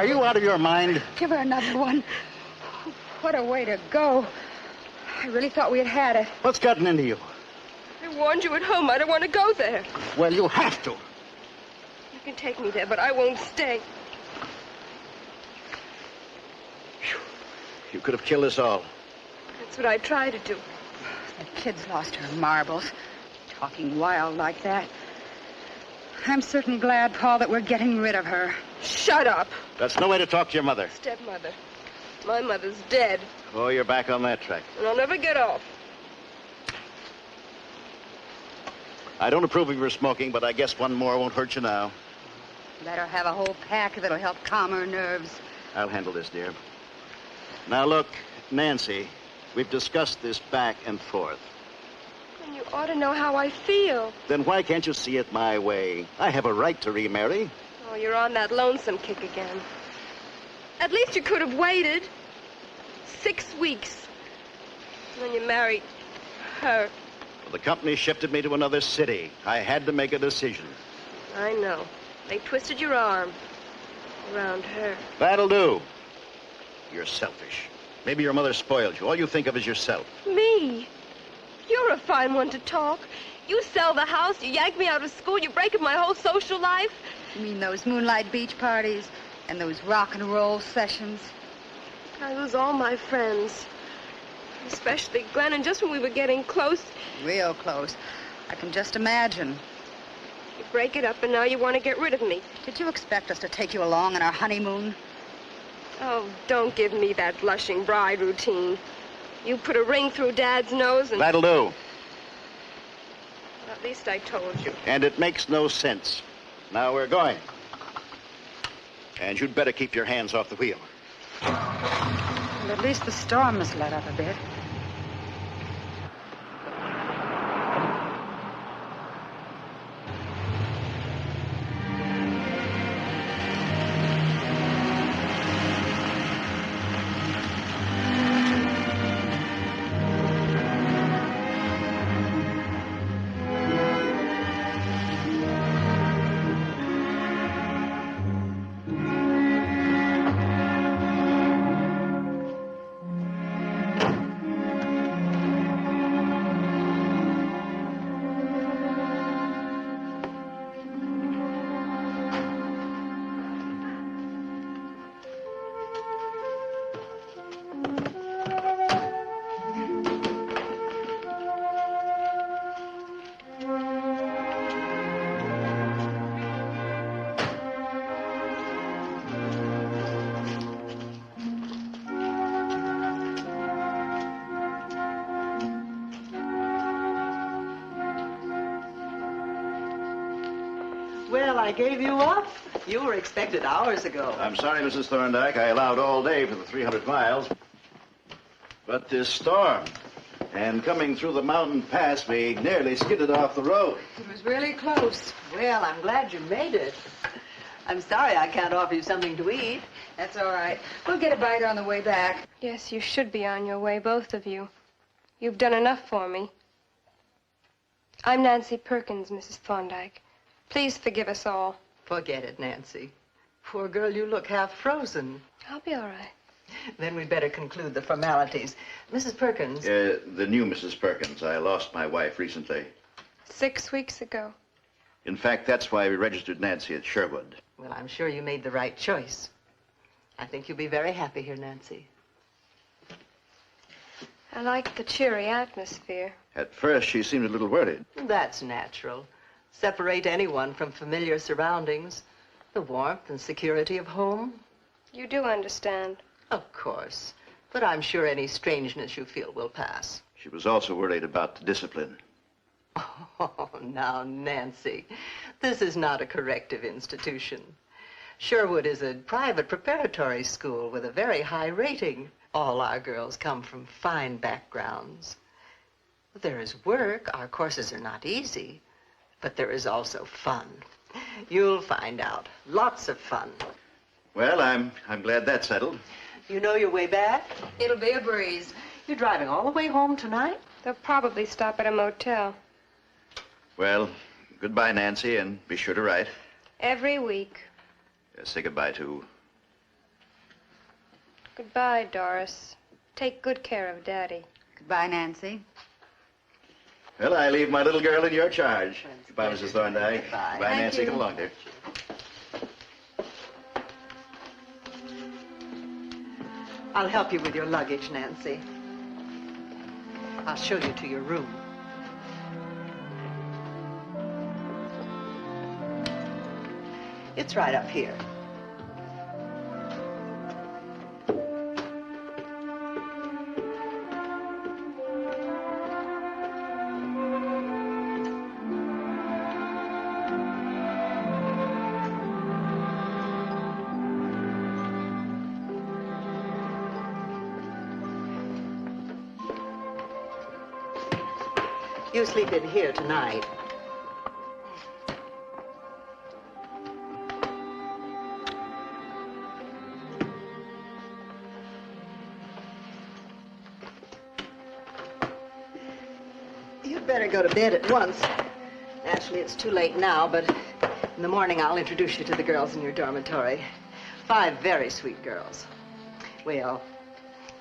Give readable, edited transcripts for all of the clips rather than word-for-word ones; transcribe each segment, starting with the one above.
Are you out of your mind? Give her another one. What a way to go. I really thought we had had it. What's gotten into you? I warned you at home. I don't want to go there. Well, you have to. You can take me there, but I won't stay. You could have killed us all. That's what I try to do. That kid's lost her marbles. Talking wild like that. I'm certain glad, Paul, that we're getting rid of her. Shut up. That's no way to talk to your mother. Stepmother. My mother's dead. Oh, you're back on that track. And I'll never get off. I don't approve of your smoking, but I guess one more won't hurt you now. Let her have a whole pack that'll help calm her nerves. I'll handle this, dear. Now, look, Nancy, we've discussed this back and forth. And you ought to know how I feel. Then why can't you see it my way? I have a right to remarry. Oh, you're on that lonesome kick again. At least you could have waited 6 weeks. And then you married her. Well, the company shifted me to another city. I had to make a decision. I know. They twisted your arm around her. That'll do. You're selfish. Maybe your mother spoiled you. All you think of is yourself. Me? You're a fine one to talk. You sell the house, you yank me out of school, you break up my whole social life. You mean those moonlight beach parties and those rock and roll sessions? I lose all my friends. Especially Glenn, and just when we were getting close. Real close. I can just imagine. You break it up and now you want to get rid of me. Did you expect us to take you along on our honeymoon? Oh, don't give me that blushing bride routine. You put a ring through Dad's nose and... That'll do. Well, at least I told you. And it makes no sense. Now we're going. And you'd better keep your hands off the wheel. Well, at least the storm has let up a bit. Well, I gave you up. You were expected hours ago. I'm sorry, Mrs. Thorndyke. I allowed all day for the 300 miles. But this storm, and coming through the mountain pass, we nearly skidded off the road. It was really close. Well, I'm glad you made it. I'm sorry I can't offer you something to eat. That's all right. We'll get a bite on the way back. Yes, you should be on your way, both of you. You've done enough for me. I'm Nancy Perkins, Mrs. Thorndyke. Please forgive us all. Forget it, Nancy. Poor girl, you look half frozen. I'll be all right. Then we'd better conclude the formalities. Mrs. Perkins. The new Mrs. Perkins. I lost my wife recently. 6 weeks ago. In fact, that's why we registered Nancy at Sherwood. Well, I'm sure you made the right choice. I think you'll be very happy here, Nancy. I like the cheery atmosphere. At first, she seemed a little worried. That's natural. Separate anyone from familiar surroundings. The warmth and security of home. You do understand. Of course. But I'm sure any strangeness you feel will pass. She was also worried about the discipline. Oh, now, Nancy, this is not a corrective institution. Sherwood is a private preparatory school with a very high rating. All our girls come from fine backgrounds. There is work. Our courses are not easy. But there is also fun. You'll find out. Lots of fun. Well, I'm glad that's settled. You know your way back? It'll be a breeze. You're driving all the way home tonight? They'll probably stop at a motel. Well, goodbye, Nancy, and be sure to write. Every week. Say goodbye to Goodbye, Doris. Take good care of Daddy. Goodbye, Nancy. Well, I leave my little girl in your charge. Goodbye, Mrs. Thorndike. Goodbye. Goodbye, Nancy. Come along, dear. I'll help you with your luggage, Nancy. I'll show you to your room. It's right up here. You sleep in here tonight. You'd better go to bed at once. Actually, it's too late now, but in the morning I'll introduce you to the girls in your dormitory. 5 very sweet girls. Well,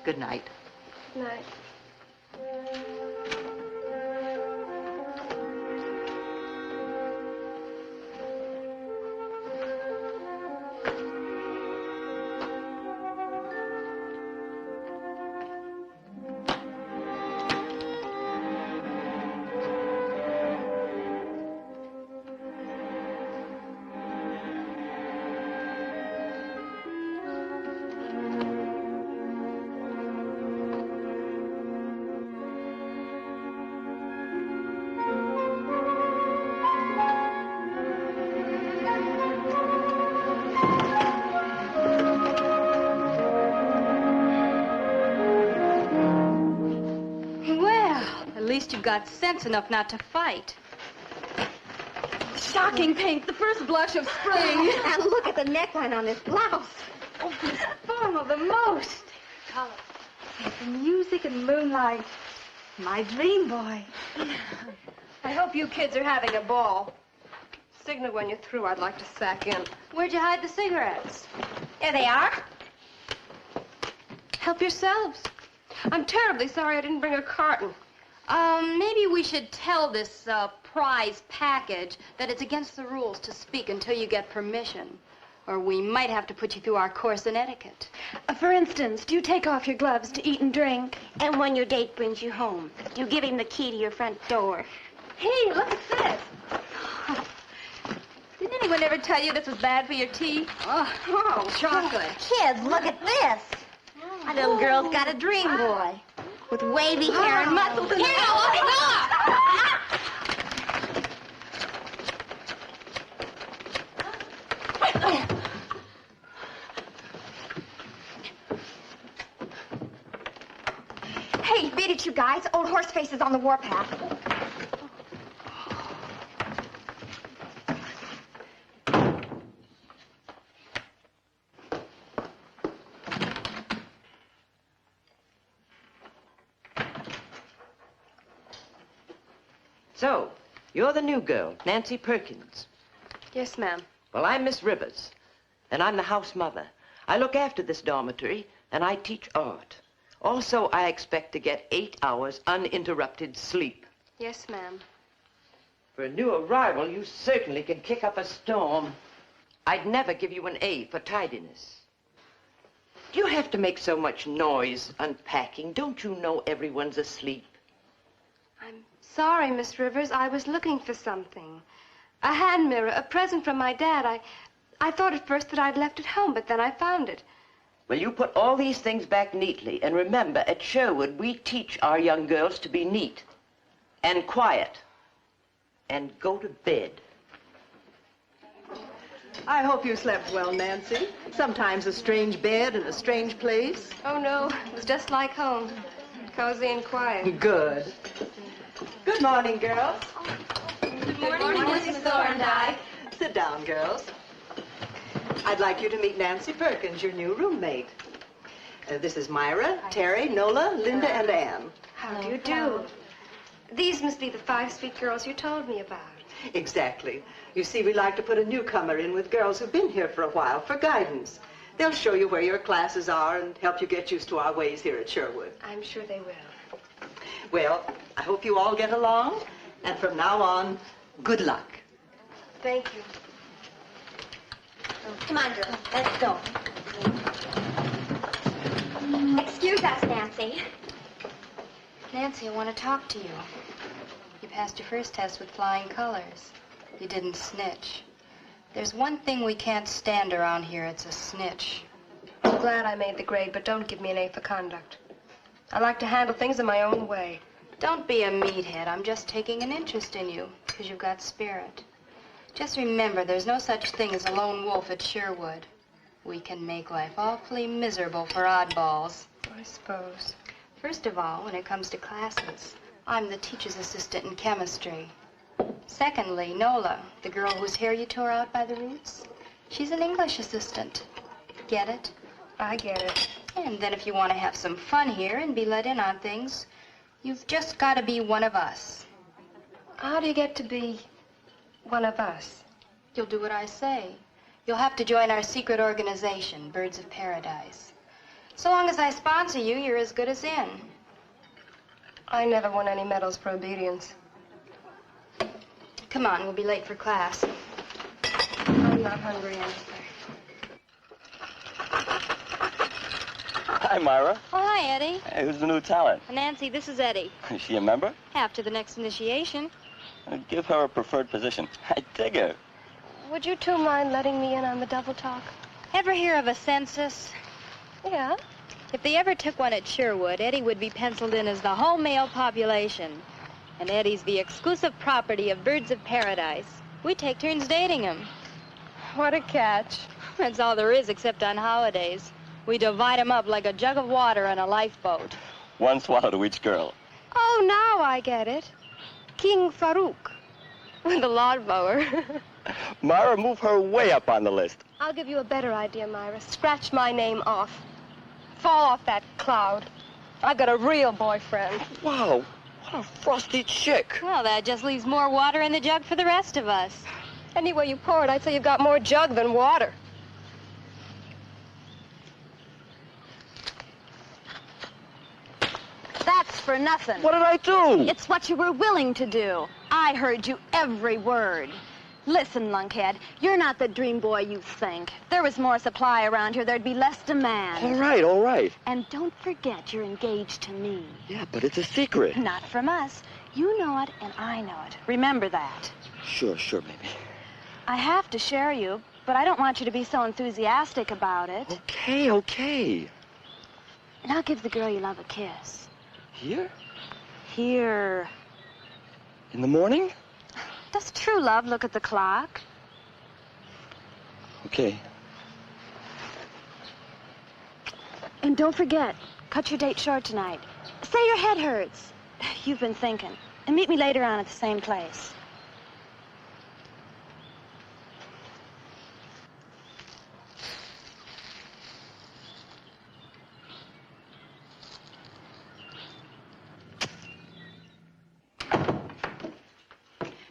good night. Good night. You've got sense enough not to fight. Shocking paint, the first blush of spring. And look at the neckline on this blouse. Oh, the form of the most. Color. The music and moonlight. My dream boy. I hope you kids are having a ball. Signal when you're through. I'd like to sack in. Where'd you hide the cigarettes? There they are. Help yourselves. I'm terribly sorry I didn't bring a carton. Maybe we should tell this prize package that it's against the rules to speak until you get permission. Or we might have to put you through our course in etiquette. For instance, do you take off your gloves to eat and drink? And when your date brings you home, you give him the key to your front door. Hey, look at this. Didn't anyone ever tell you this was bad for your teeth? Oh, chocolate. Kids, look at this. My little girl's got a dream boy with wavy hair and muscles. Here, now, let it go! Hey, beat it, you guys. Old Horseface is on the warpath. So, you're the new girl, Nancy Perkins. Yes, ma'am. Well, I'm Miss Rivers, and I'm the house mother. I look after this dormitory, and I teach art. Also, I expect to get 8 hours uninterrupted sleep. Yes, ma'am. For a new arrival, you certainly can kick up a storm. I'd never give you an A for tidiness. Do you have to make so much noise unpacking? Don't you know everyone's asleep? I'm sorry, Miss Rivers. I was looking for something. A hand mirror, a present from my dad. I thought at first that I'd left it home, but then I found it. Well, you put all these things back neatly. And remember, at Sherwood, we teach our young girls to be neat and quiet and go to bed. I hope you slept well, Nancy. Sometimes a strange bed in a strange place. Oh, no. It was just like home. Cozy and quiet. Good. Good morning, girls. Good morning, Mrs. Thorndike. Sit down, girls. I'd like you to meet Nancy Perkins, your new roommate. This is Myra, Terry, Nola, Linda, and Ann. How do you do? These must be the 5 sweet girls you told me about. Exactly. You see, we like to put a newcomer in with girls who've been here for a while for guidance. They'll show you where your classes are and help you get used to our ways here at Sherwood. I'm sure they will. Well, I hope you all get along. And from now on, good luck. Thank you. Come on, girls. Let's go. Excuse us, Nancy. Nancy, I want to talk to you. You passed your first test with flying colors. You didn't snitch. There's one thing we can't stand around here. It's a snitch. I'm glad I made the grade, but don't give me an A for conduct. I like to handle things in my own way. Don't be a meathead. I'm just taking an interest in you because you've got spirit. Just remember, there's no such thing as a lone wolf at Sherwood. We can make life awfully miserable for oddballs. I suppose. First of all, when it comes to classes, I'm the teacher's assistant in chemistry. Secondly, Nola, the girl whose hair you tore out by the roots, she's an English assistant. Get it? I get it. And then if you want to have some fun here and be let in on things, you've just got to be one of us. How do you get to be one of us? You'll do what I say. You'll have to join our secret organization, Birds of Paradise. So long as I sponsor you, you're as good as in. I never won any medals for obedience. Come on, we'll be late for class. I'm not hungry anyway. Hi, Myra. Oh, hi, Eddie. Hey, who's the new talent? Nancy, this is Eddie. Is she a member? After the next initiation. Give her a preferred position. I dig her. Would you two mind letting me in on the double talk? Ever hear of a census? Yeah. If they ever took one at Sherwood, Eddie would be penciled in as the whole male population. And Eddie's the exclusive property of Birds of Paradise. We take turns dating him. What a catch. That's all there is, except on holidays. We divide him up like a jug of water on a lifeboat. One swallow to each girl. Oh, now I get it. King Farouk. The lawnmower. Myra, move her way up on the list. I'll give you a better idea, Myra. Scratch my name off. Fall off that cloud. I've got a real boyfriend. Wow, what a frosty chick. Well, that just leaves more water in the jug for the rest of us. Any way you pour it, I'd say you've got more jug than water. That's for nothing. What did I do? It's what you were willing to do. I heard you every word. Listen, lunkhead, you're not the dream boy you think. If there was more supply around here, there'd be less demand. All right, all right. And don't forget you're engaged to me. Yeah, but it's a secret. Not from us. You know it, and I know it. Remember that. Sure, baby. I have to share you, but I don't want you to be so enthusiastic about it. Okay. Now give the girl you love a kiss. Here? Here. In the morning? Does true love look at the clock? Okay. And don't forget, cut your date short tonight. Say your head hurts. You've been thinking. And meet me later on at the same place.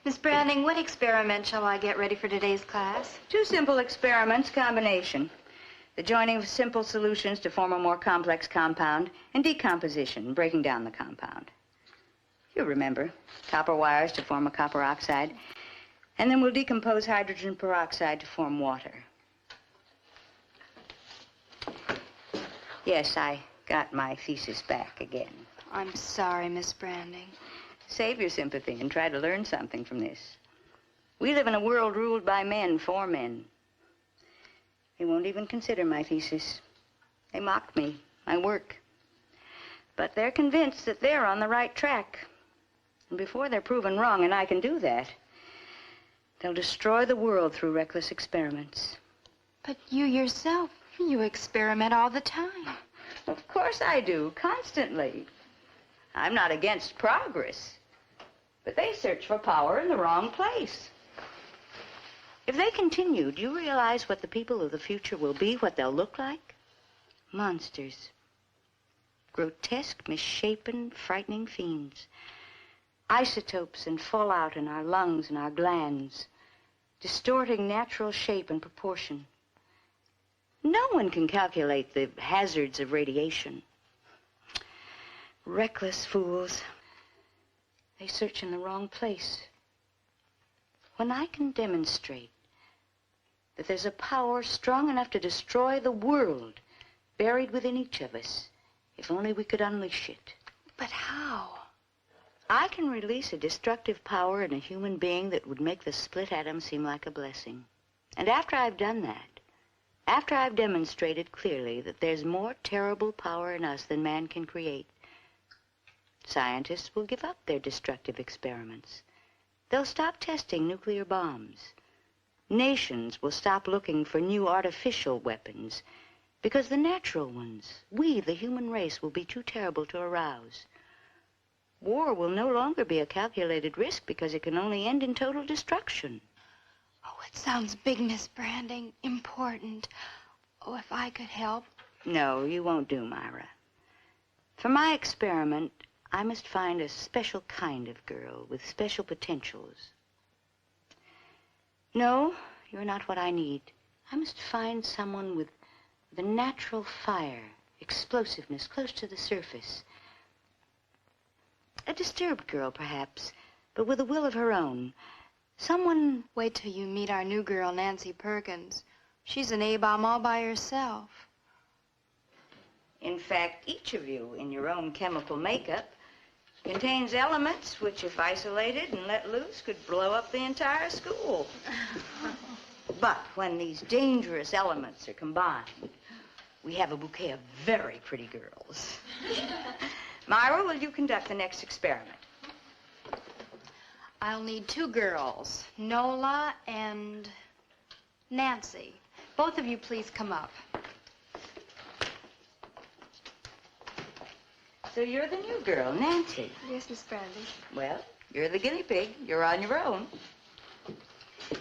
Miss Branding, what experiment shall I get ready for today's class? 2 simple experiments, combination. The joining of simple solutions to form a more complex compound, and decomposition, breaking down the compound. You'll remember, copper wires to form a copper oxide, and then we'll decompose hydrogen peroxide to form water. Yes, I got my thesis back again. I'm sorry, Miss Branding. Save your sympathy and try to learn something from this. We live in a world ruled by men for men. They won't even consider my thesis. They mock me, my work. But they're convinced that they're on the right track. And before they're proven wrong, and I can do that, they'll destroy the world through reckless experiments. But you yourself, you experiment all the time. Of course I do, constantly. I'm not against progress. But they search for power in the wrong place. If they continue, do you realize what the people of the future will be, what they'll look like? Monsters. Grotesque, misshapen, frightening fiends. Isotopes and fallout in our lungs and our glands, distorting natural shape and proportion. No one can calculate the hazards of radiation. Reckless fools. They search in the wrong place. When I can demonstrate that there's a power strong enough to destroy the world buried within each of us, if only we could unleash it. But how? I can release a destructive power in a human being that would make the split atom seem like a blessing. And after I've done that, after I've demonstrated clearly that there's more terrible power in us than man can create, scientists will give up their destructive experiments. They'll stop testing nuclear bombs. Nations will stop looking for new artificial weapons because the natural ones, we, the human race, will be too terrible to arouse. War will no longer be a calculated risk because it can only end in total destruction. Oh, it sounds big, Miss Branding. Important. Oh, if I could help. No, you won't do, Myra. For my experiment, I must find a special kind of girl with special potentials. No, you're not what I need. I must find someone with the natural fire, explosiveness close to the surface. A disturbed girl, perhaps, but with a will of her own. Someone... Wait till you meet our new girl, Nancy Perkins. She's an A-bomb all by herself. In fact, each of you, in your own chemical makeup, contains elements which, if isolated and let loose, could blow up the entire school. But when these dangerous elements are combined, we have a bouquet of very pretty girls. Myra, will you conduct the next experiment? I'll need 2 girls, Nola and Nancy. Both of you please come up. So you're the new girl, Nancy. Yes, Miss Branding. Well, you're the guinea pig. You're on your own.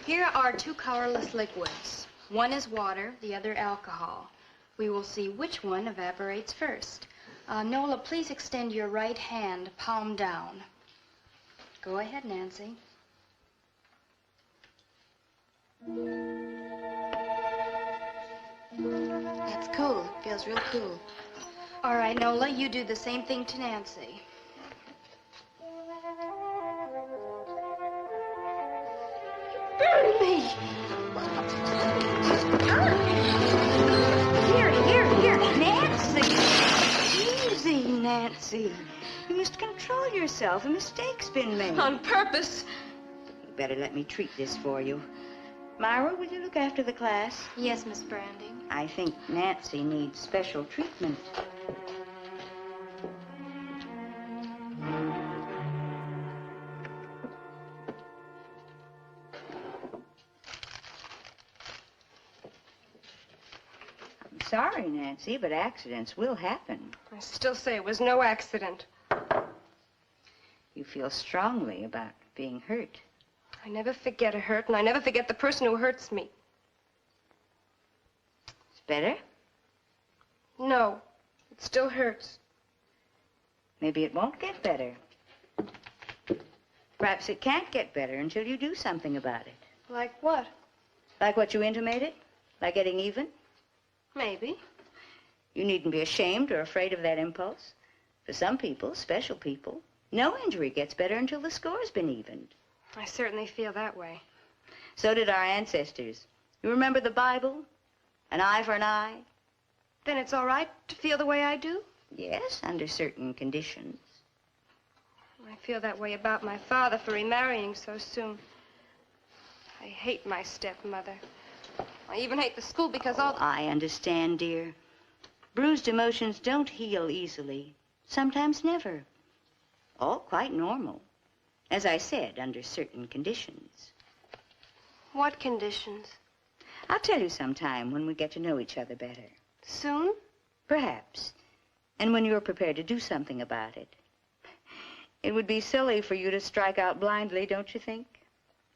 Here are 2 colorless liquids. One is water, the other alcohol. We will see which one evaporates first. Nola, please extend your right hand, palm down. Go ahead, Nancy. That's cool. It feels real cool. All right, Nola, you do the same thing to Nancy. Burn me! Here, Nancy! Easy, Nancy. You must control yourself. A mistake's been made. On purpose. You better let me treat this for you. Myra, will you look after the class? Yes, Miss Branding. I think Nancy needs special treatment. I'm sorry, Nancy, but accidents will happen. I still say it was no accident. You feel strongly about being hurt. I never forget a hurt, and I never forget the person who hurts me. It's better? No, it still hurts. Maybe it won't get better. Perhaps it can't get better until you do something about it. Like what? Like what you intimated? Like getting even? Maybe. You needn't be ashamed or afraid of that impulse. For some people, special people, no injury gets better until the score's been evened. I certainly feel that way. So did our ancestors. You remember the Bible? An eye for an eye? Then it's all right to feel the way I do? Yes, under certain conditions. I feel that way about my father for remarrying so soon. I hate my stepmother. I even hate the school because all... I understand, dear. Bruised emotions don't heal easily. Sometimes never. All quite normal. As I said, under certain conditions. What conditions? I'll tell you sometime when we get to know each other better. Soon? Perhaps. And when you're prepared to do something about it. It would be silly for you to strike out blindly, don't you think?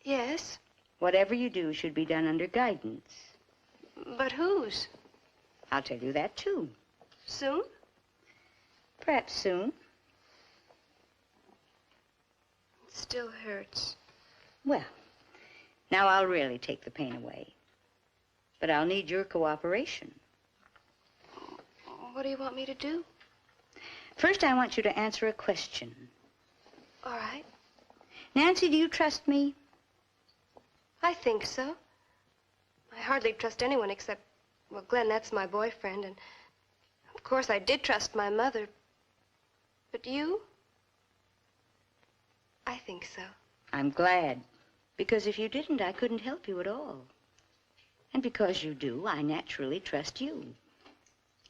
Yes. Whatever you do should be done under guidance. But whose? I'll tell you that, too. Soon? Perhaps soon. It still hurts. Well, now I'll really take the pain away. But I'll need your cooperation. What do you want me to do? First, I want you to answer a question. All right. Nancy, do you trust me? I think so. I hardly trust anyone except, well, Glenn, that's my boyfriend, and of course I did trust my mother. But you? I think so. I'm glad. Because if you didn't, I couldn't help you at all. And because you do, I naturally trust you.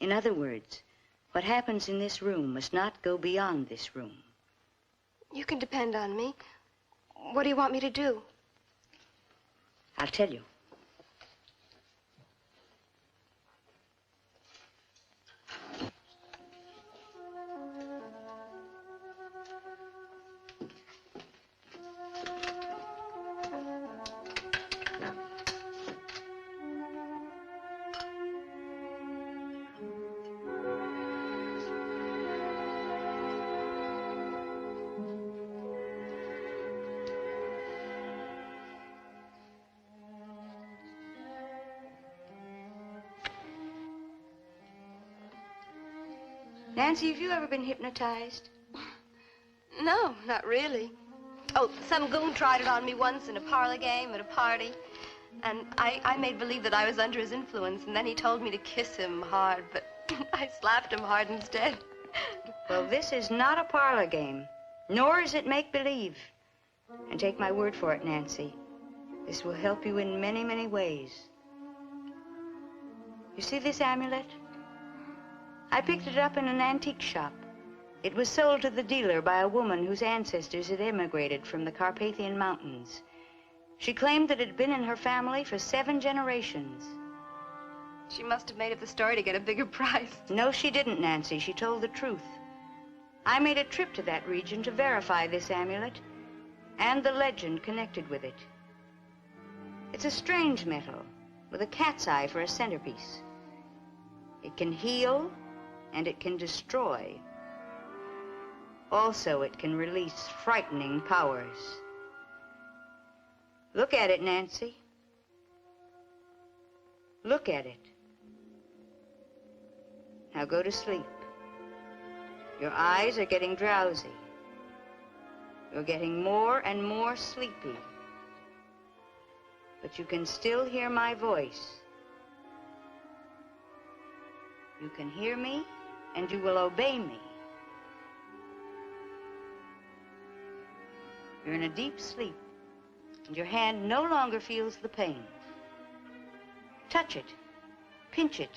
In other words, what happens in this room must not go beyond this room. You can depend on me. What do you want me to do? I'll tell you. Nancy, have you ever been hypnotized? No, not really. Oh, some goon tried it on me once in a parlor game at a party. And I made believe that I was under his influence, and then he told me to kiss him hard, but I slapped him hard instead. Well, this is not a parlor game, nor is it make-believe. And take my word for it, Nancy, this will help you in many, many ways. You see this amulet? I picked it up in an antique shop. It was sold to the dealer by a woman whose ancestors had emigrated from the Carpathian Mountains. She claimed that it had been in her family for 7 generations. She must have made up the story to get a bigger price. No, she didn't, Nancy. She told the truth. I made a trip to that region to verify this amulet and the legend connected with it. It's a strange metal with a cat's eye for a centerpiece. It can heal and it can destroy. Also, it can release frightening powers. Look at it, Nancy. Look at it. Now go to sleep. Your eyes are getting drowsy. You're getting more and more sleepy. But you can still hear my voice. You can hear me, and you will obey me. You're in a deep sleep, and your hand no longer feels the pain. Touch it. Pinch it.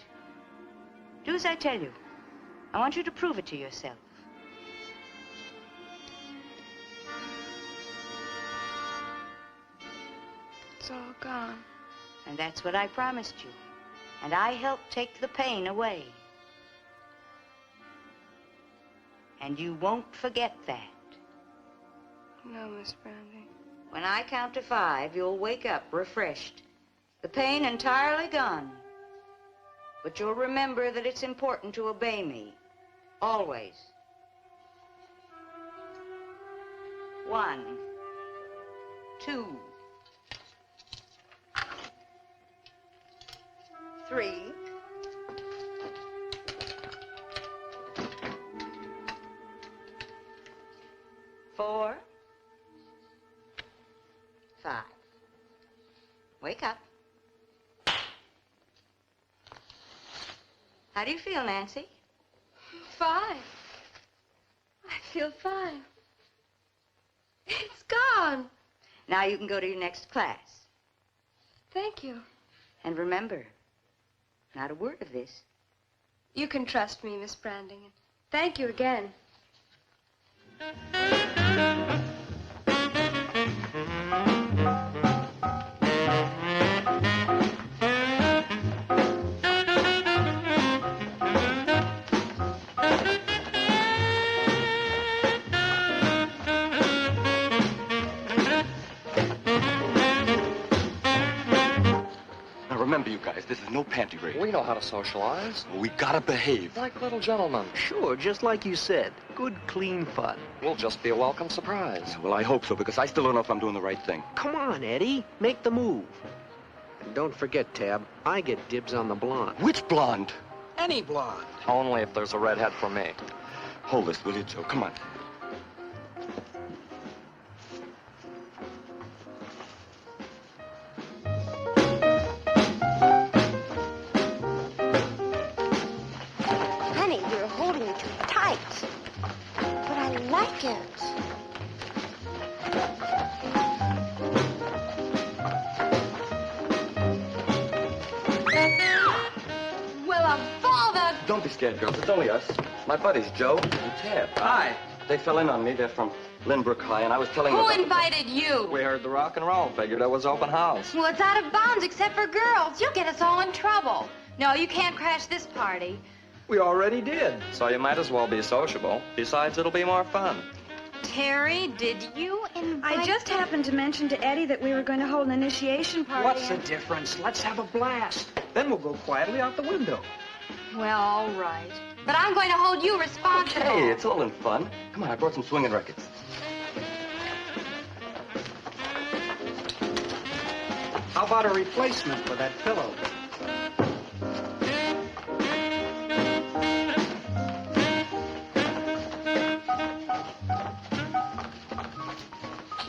Do as I tell you. I want you to prove it to yourself. It's all gone. And that's what I promised you. And I helped take the pain away. And you won't forget that. No, Miss Brandy. When I count to 5, you'll wake up refreshed. The pain entirely gone. But you'll remember that it's important to obey me. Always. 1, 2, 3, 4, 5. Wake up. How do you feel, Nancy? Fine. I feel fine. It's gone. Now you can go to your next class. Thank you. And remember, not a word of this. You can trust me, Miss Branding. Thank you again. Remember, you guys, this is no panty raid. We know how to socialize. We gotta behave. Like little gentlemen. Sure, just like you said. Good, clean fun. We'll just be a welcome surprise. Well, I hope so, because I still don't know if I'm doing the right thing. Come on, Eddie. Make the move. Don't forget, Tab, I get dibs on the blonde. Which blonde? Any blonde. Only if there's a redhead for me. Hold this, will you, Joe? Come on. Honey, you're holding it too tight. But I like it. Well, of all the... Don't be scared, girls. It's only us. My buddies, Joe and Tab. Hi. They fell in on me. They're from Lynbrook High, and I was telling them Who about invited you? We heard the rock and roll. Figured it was open house. Well, it's out of bounds except for girls. You'll get us all in trouble. No, you can't crash this party. We already did. So you might as well be sociable. Besides, it'll be more fun. Terry, did you invite... I just happened to mention to Eddie that we were going to hold an initiation party. What's the difference? Let's have a blast. Then we'll go quietly out the window. Well, all right. But I'm going to hold you responsible. Hey, it's all in fun. Come on, I brought some swinging records. How about a replacement for that pillow?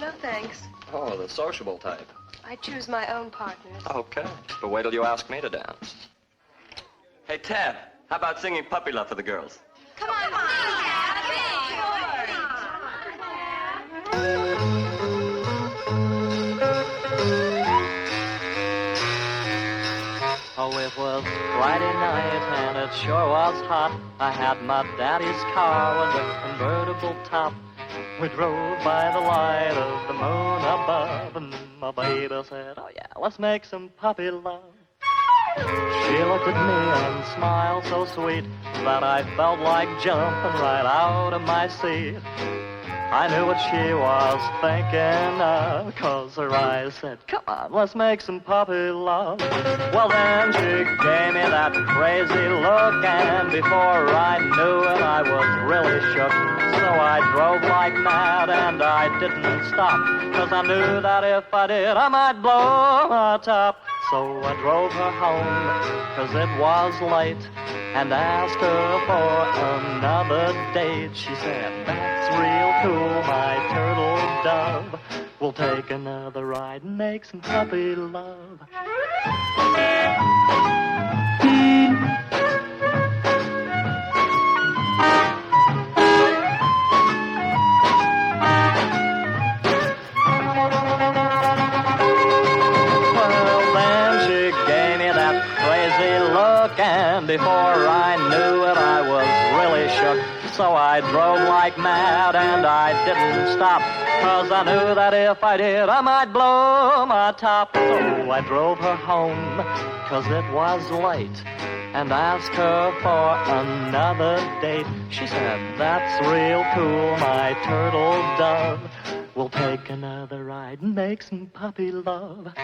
No, thanks. Oh, the sociable type. I choose my own partners. Okay. But wait till you ask me to dance. Hey, Tab, how about singing Puppy Love for the girls? Come on, sing, Tab. Oh, it was Friday night and it sure was hot. I had my daddy's car with a convertible top. We drove by the light of the moon above, and my baby said, oh yeah, let's make some puppy love. She looked at me and smiled so sweet that I felt like jumping right out of my seat. I knew what she was thinking of, 'cause her eyes said, come on, let's make some puppy love. Well, then she gave me that crazy look, and before I knew it, I was really shook. So I drove like mad, and I didn't stop, 'cause I knew that if I did, I might blow my top. So I drove her home, 'cause it was late, and asked her for another date. She said, that's real cool, my turtle dove. We'll take another ride and make some puppy love. And before I knew it, I was really shook. So I drove like mad, and I didn't stop, 'cause I knew that if I did, I might blow my top. So I drove her home, 'cause it was late, and asked her for another date. She said, that's real cool, my turtle dove. We'll take another ride and make some puppy love.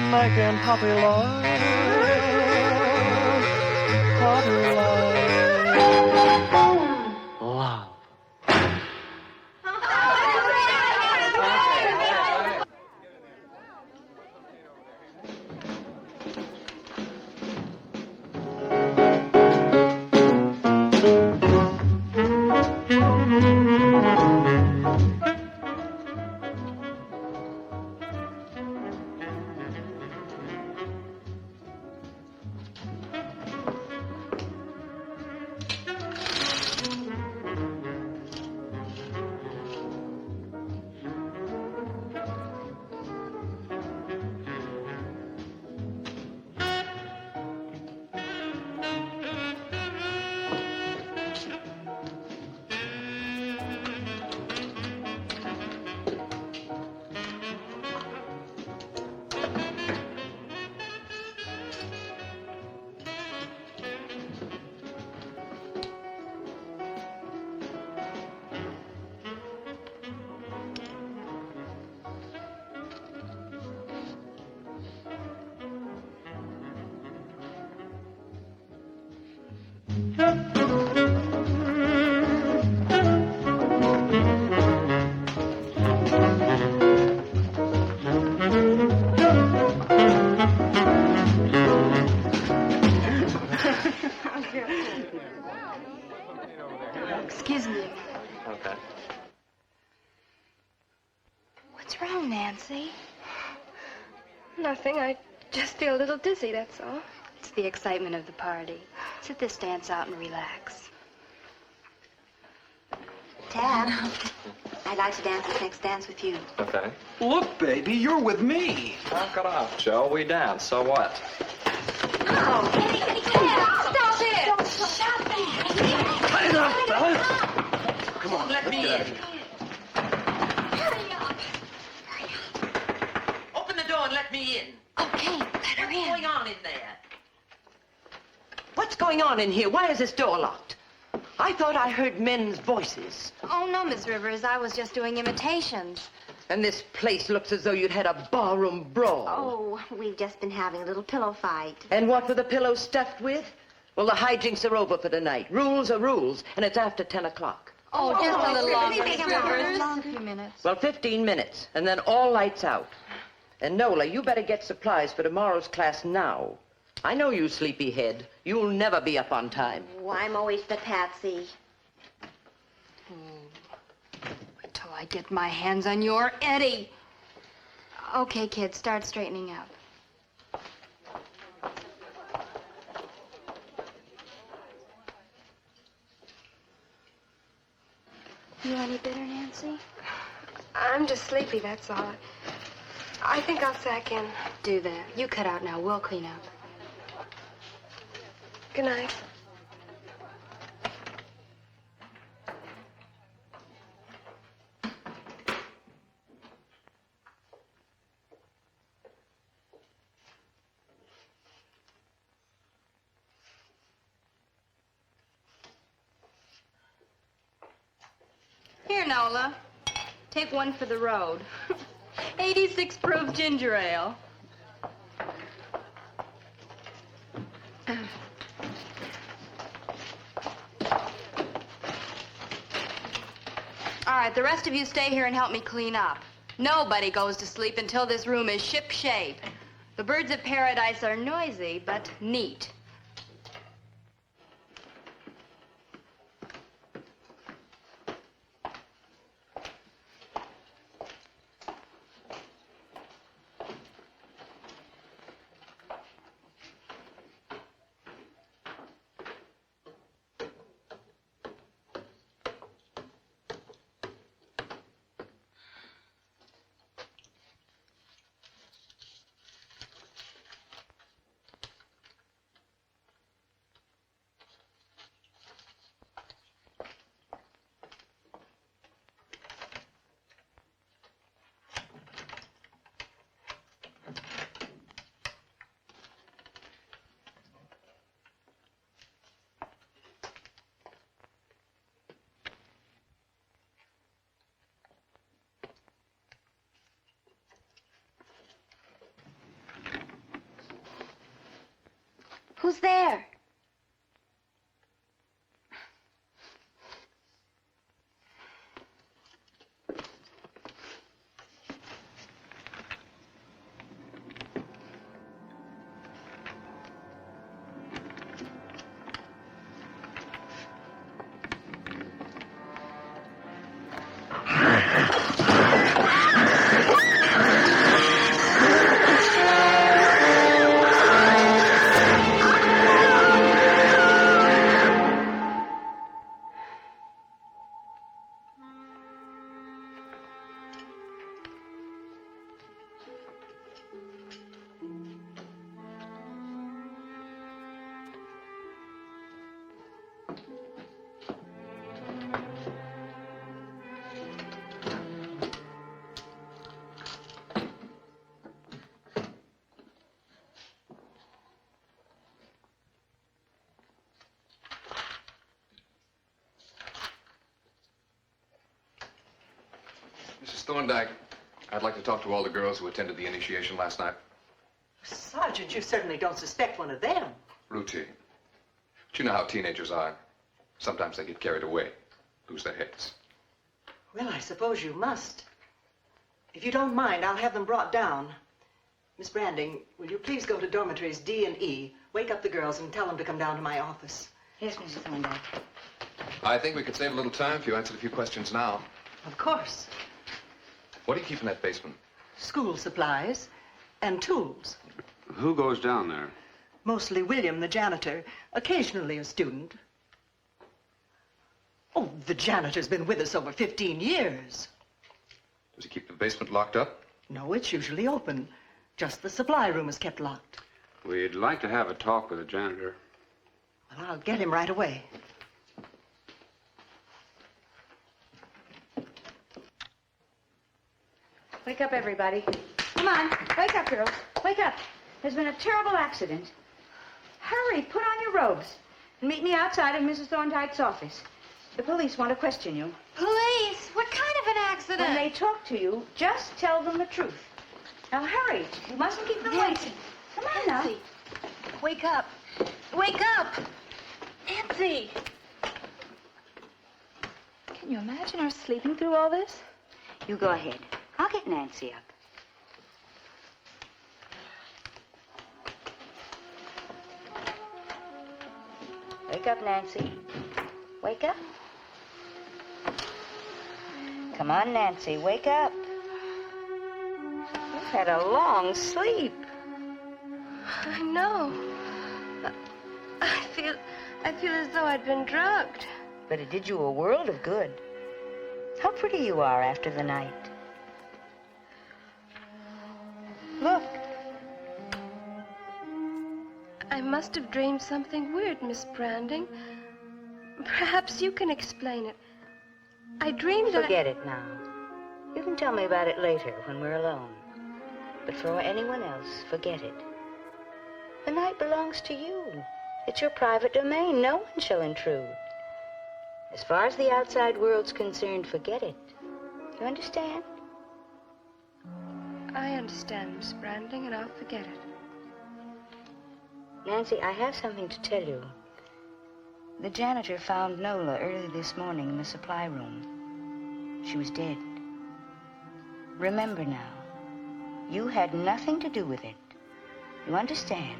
Making puppy love, puppy love, love. Nancy? Nothing. I just feel a little dizzy, that's all. It's the excitement of the party. Sit this dance out and relax. Tad, I'd like to dance this next dance with you. Okay. Look, baby, you're with me. Knock it off, Joe. We dance, so what? Oh, stop it! Come on, fellas. Come on, Let me in. Hurry up. Open the door and let me in. Okay, let her What's in. going on in there? What's going on in here? Why is this door locked? I thought I heard men's voices. Oh, no, Miss Rivers. I was just doing imitations. And this place looks as though you'd had a ballroom brawl. Oh, we've just been having a little pillow fight. And what were the pillows stuffed with? Well, the hijinks are over for tonight. Rules are rules, and it's after 10 o'clock. Oh, just a little longer, Miss Miss Rivers. Rivers. A few minutes. Well, 15 minutes, and then all lights out. And Nola, you better get supplies for tomorrow's class now. I know you, sleepyhead. You'll never be up on time. Oh, I'm always the patsy. Wait till I get my hands on your Eddie. Okay, kids, start straightening up. You any bitter, Nancy? I'm just sleepy, that's all. I think I'll sack in. Do that. You cut out now. We'll clean up. Good night. Here, Nola. Take one for the road. 86 proof ginger ale. All right, the rest of you stay here and help me clean up. Nobody goes to sleep until this room is ship-shape. The birds of paradise are noisy, but neat. Who's there? Mrs. Thorndike, I'd like to talk to all the girls who attended the initiation last night. Sergeant, you certainly don't suspect one of them. Routine. But you know how teenagers are. Sometimes they get carried away, lose their heads. Well, I suppose you must. If you don't mind, I'll have them brought down. Miss Branding, will you please go to dormitories D and E, wake up the girls, and tell them to come down to my office? Yes, Mrs. Thorndike. I think we could save a little time if you answered a few questions now. Of course. What do you keep in that basement? school supplies, and tools. Who goes down there? Mostly William, the janitor, occasionally a student. Oh, the janitor's been with us over 15 years. Does he keep the basement locked up? No, it's usually open. Just the supply room is kept locked. We'd like to have a talk with the janitor. Well, I'll get him right away. Wake up, everybody. Come on, wake up, girls. Wake up. There's been a terrible accident. Hurry, put on your robes and meet me outside of Mrs. Thorndyke's office. The police want to question you. Police? What kind of an accident? When they talk to you, just tell them the truth. Now, hurry. You mustn't keep them waiting. Come on now. Nancy, wake up. Wake up. Nancy. Can you imagine her sleeping through all this? You go ahead. I'll get Nancy up. Wake up, Nancy. Wake up. Come on, Nancy, wake up. You've had a long sleep. I know. I feel as though I'd been drugged. But it did you a world of good. How pretty you are after the night. Look. I must have dreamed something weird, Miss Branding. Perhaps you can explain it. I dreamed that... Forget it now. You can tell me about it later when we're alone. But for anyone else, forget it. The night belongs to you. It's your private domain. No one shall intrude. As far as the outside world's concerned, forget it. You understand? I understand, Miss Branding, and I'll forget it. Nancy, I have something to tell you. The janitor found Nola early this morning in the supply room. She was dead. Remember now, you had nothing to do with it. You understand?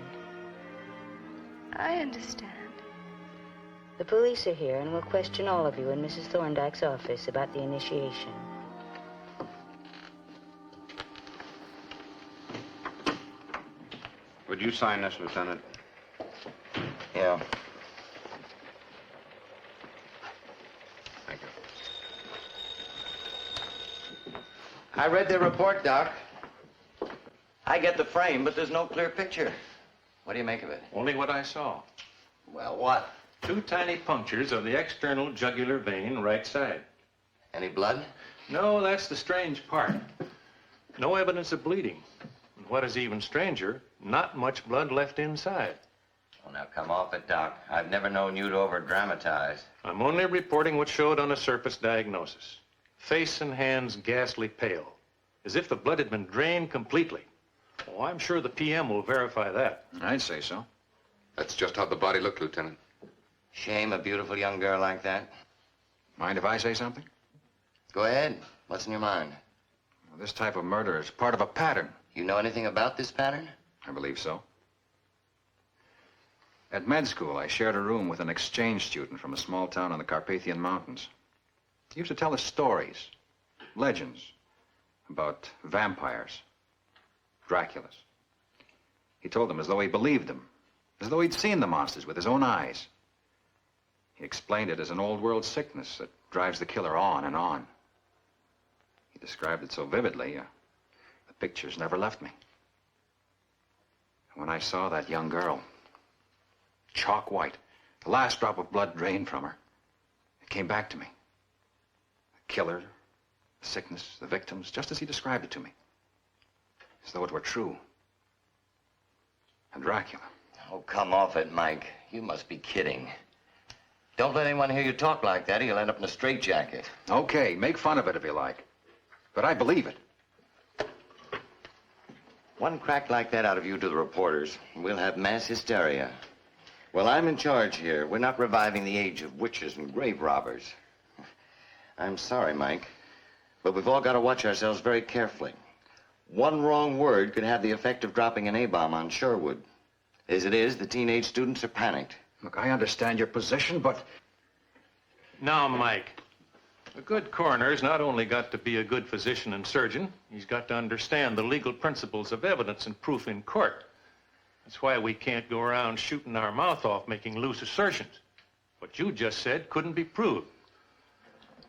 I understand. The police are here and will question all of you in Mrs. Thorndyke's office about the initiation. Would you sign this, Lieutenant? Yeah. Thank you. I read the report, Doc. I get the frame, but there's no clear picture. What do you make of it? Only what I saw. Well, what? 2 tiny punctures of the external jugular vein, right side. Any blood? No, that's the strange part. No evidence of bleeding. And what is even stranger, not much blood left inside. Oh, now come off it, Doc. I've never known you to over-dramatize. I'm only reporting what showed on a surface diagnosis. Face and hands ghastly pale, as if the blood had been drained completely. Oh, I'm sure the PM will verify that. I'd say so. That's just how the body looked, Lieutenant. Shame a beautiful young girl like that. Mind if I say something? Go ahead. What's in your mind? Well, this type of murder is part of a pattern. You know anything about this pattern? I believe so. At med school, I shared a room with an exchange student from a small town in the Carpathian Mountains. He used to tell us stories, legends, about vampires, Draculas. He told them as though he believed them, as though he'd seen the monsters with his own eyes. He explained it as an old-world sickness that drives the killer on and on. He described it so vividly, the pictures never left me. When I saw that young girl, chalk white, the last drop of blood drained from her, it came back to me. The killer, the sickness, the victims, just as he described it to me. As though it were true. And Dracula. Oh, come off it, Mike. You must be kidding. Don't let anyone hear you talk like that, or you'll end up in a straitjacket. Okay, make fun of it if you like. But I believe it. One crack like that out of you to the reporters, and we'll have mass hysteria. Well, I'm in charge here. We're not reviving the age of witches and grave robbers. I'm sorry, Mike, but we've all got to watch ourselves very carefully. One wrong word could have the effect of dropping an A-bomb on Sherwood. As it is, the teenage students are panicked. Look, I understand your position, but... Now, Mike, A good coroner's not only got to be a good physician and surgeon, he's got to understand the legal principles of evidence and proof in court. That's why we can't go around shooting our mouth off, making loose assertions. What you just said couldn't be proved.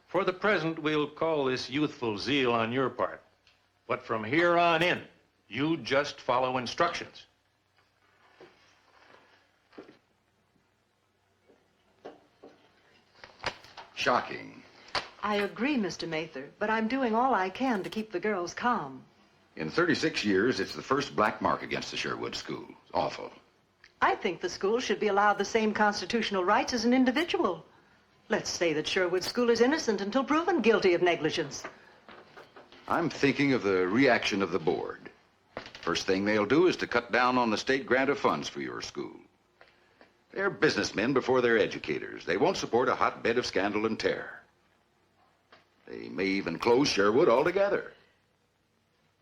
For the present, we'll call this youthful zeal on your part. But from here on in, you just follow instructions. Shocking. I agree, Mr. Mather, but I'm doing all I can to keep the girls calm. In 36 years, it's the first black mark against the Sherwood School. Awful. I think the school should be allowed the same constitutional rights as an individual. Let's say that Sherwood School is innocent until proven guilty of negligence. I'm thinking of the reaction of the board. First thing they'll do is to cut down on the state grant of funds for your school. They're businessmen before they're educators. They won't support a hotbed of scandal and terror. They may even close Sherwood altogether.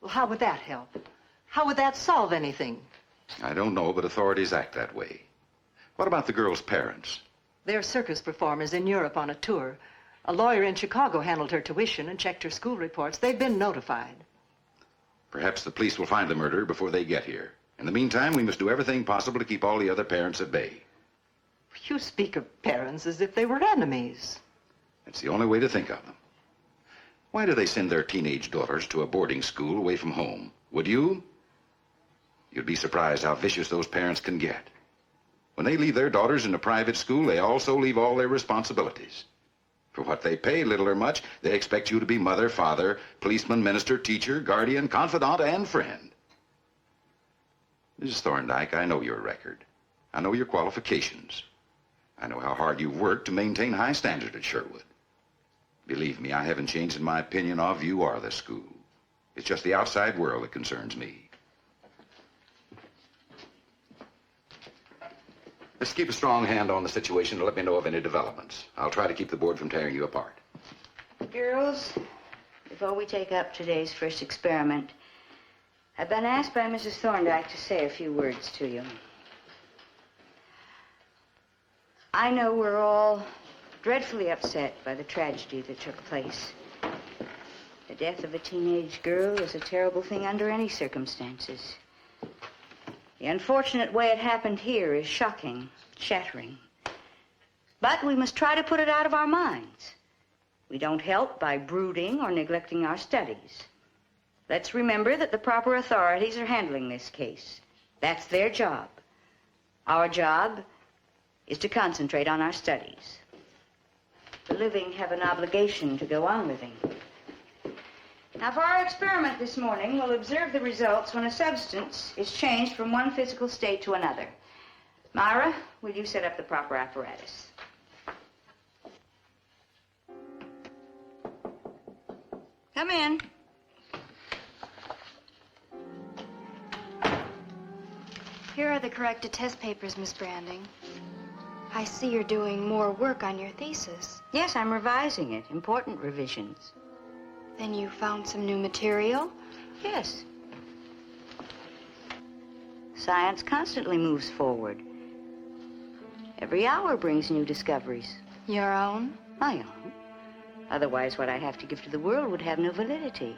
Well, how would that help? How would that solve anything? I don't know, but authorities act that way. What about the girl's parents? They're circus performers in Europe on a tour. A lawyer in Chicago handled her tuition and checked her school reports. They've been notified. Perhaps the police will find the murderer before they get here. In the meantime, we must do everything possible to keep all the other parents at bay. You speak of parents as if they were enemies. It's the only way to think of them. Why do they send their teenage daughters to a boarding school away from home? Would you? You'd be surprised how vicious those parents can get. When they leave their daughters in a private school, they also leave all their responsibilities. For what they pay, little or much, they expect you to be mother, father, policeman, minister, teacher, guardian, confidant, and friend. Mrs. Thorndike, I know your record. I know your qualifications. I know how hard you've worked to maintain high standards at Sherwood. Believe me, I haven't changed in my opinion of you or the school. It's just the outside world that concerns me. Let's keep a strong hand on the situation and let me know of any developments. I'll try to keep the board from tearing you apart. Girls, before we take up today's first experiment, I've been asked by Mrs. Thorndike to say a few words to you. I know we're all dreadfully upset by the tragedy that took place. The death of a teenage girl is a terrible thing under any circumstances. The unfortunate way it happened here is shocking, shattering. But we must try to put it out of our minds. We don't help by brooding or neglecting our studies. Let's remember that the proper authorities are handling this case. That's their job. Our job is to concentrate on our studies. The living have an obligation to go on living. Now, for our experiment this morning, we'll observe the results when a substance is changed from one physical state to another. Myra, will you set up the proper apparatus? Come in. Here are the corrected test papers, Miss Branding. I see you're doing more work on your thesis. Yes, I'm revising it. Important revisions. Then you found some new material? Yes. Science constantly moves forward. Every hour brings new discoveries. Your own? My own. Otherwise, what I have to give to the world would have no validity.